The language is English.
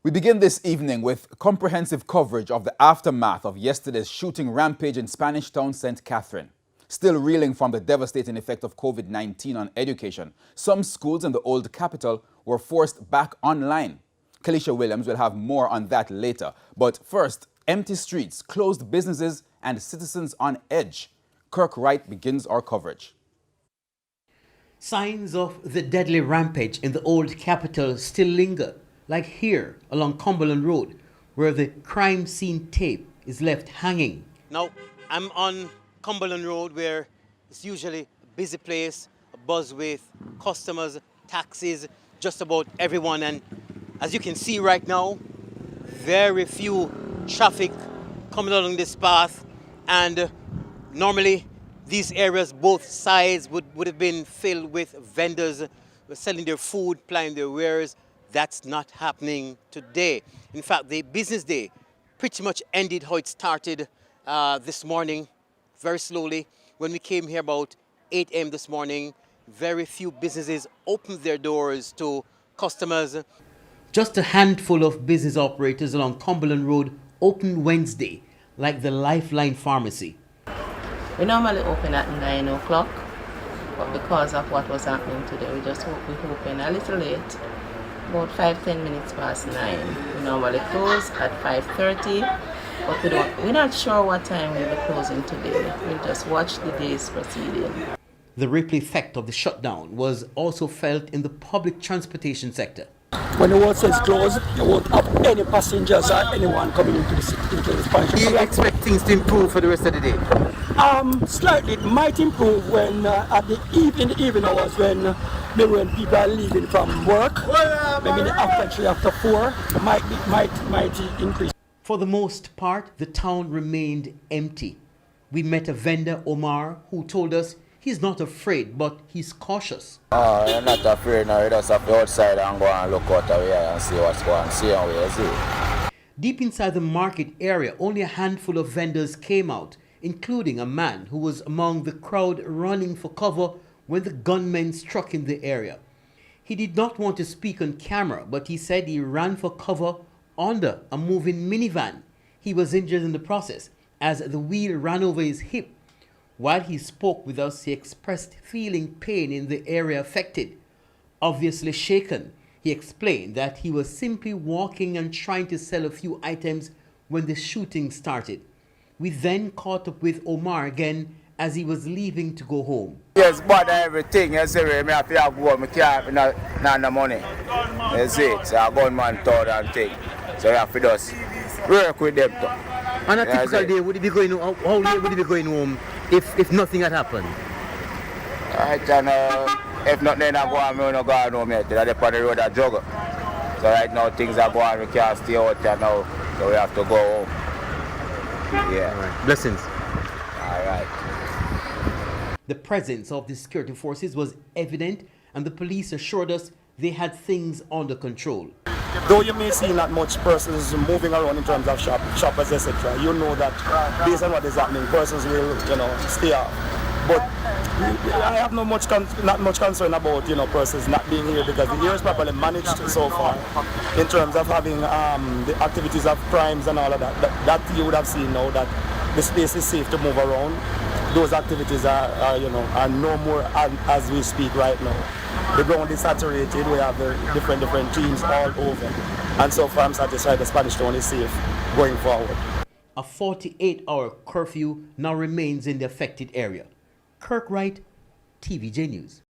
We begin this evening with comprehensive coverage of the aftermath of yesterday's shooting rampage in Spanish Town, St. Catherine. Still reeling from the devastating effect of COVID-19 on education, some schools in the old capital were forced back online. Kalisha Williams will have more on that later. But first, empty streets, closed businesses, and citizens on edge. Kirk Wright begins our coverage. Signs of the deadly rampage in the old capital still linger, like here along Cumberland Road, where the crime scene tape is left hanging. Now, I'm on Cumberland Road, where it's usually a busy place, a buzz with customers, taxis, just about everyone. And as you can see right now, very few traffic coming along this path. And normally, these areas, both sides, would have been filled with vendors selling their food, plying their wares. That's not happening today. In fact, the business day pretty much ended how it started this morning, very slowly. When we came here about 8 a.m. this morning, very few businesses opened their doors to customers. Just a handful of business operators along Cumberland Road opened Wednesday, like the Lifeline Pharmacy. We normally open at 9 o'clock, but because of what was happening today, we open a little late, about 5-10 minutes past 9. We normally close at 5:30, but we're not sure what time we'll be closing today. We'll just watch the day's proceeding. The ripple effect of the shutdown was also felt in the public transportation sector. When the road says closed, you won't have any passengers or anyone coming into the city, into the Spanish. Do you expect things to improve for the rest of the day? Slightly. It might improve when at the evening hours when people are leaving from work. Maybe after 3, after 4, might increase. For the most part, the town remained empty. We met a vendor, Omar, who told us he's not afraid, but he's cautious. I'm not afraid now. You just have to go outside and go and look out over here and see what's going on, see how we see. Deep inside the market area, only a handful of vendors came out, including a man who was among the crowd running for cover when the gunmen struck in the area. He did not want to speak on camera, but he said he ran for cover under a moving minivan. He was injured in the process as the wheel ran over his hip. While he spoke with us, he expressed feeling pain in the area affected. Obviously shaken, he explained that he was simply walking and trying to sell a few items when the shooting started. We then caught up with Omar again as he was leaving to go home. Yes, but everything, you see, I have to go, I can't have no money. That's it, so a gunman thought and thing. So you have to just work with them too. On a typical day, would he be going home? How late would he be going home if nothing had happened? Right, and if not, then I go on, I don't go on home yet. They're on the road and juggle. So right now things are going, we can't stay out there now, so we have to go home. Yeah. All right. Blessings. All right. The presence of the security forces was evident, and the police assured us they had things under control. Though you may see not much persons moving around in terms of shoppers, etc., you know that based on what is happening, persons will, stay off. But I have not much concern about, persons not being here because the area is properly managed so far in terms of having the activities of crimes and all of that. That you would have seen now that the space is safe to move around. Those activities are no more as we speak right now. The ground is saturated. We have different teams all over. And so far I'm satisfied the Spanish Town is safe going forward. A 48-hour curfew now remains in the affected area. Kirk Wright, TVJ News.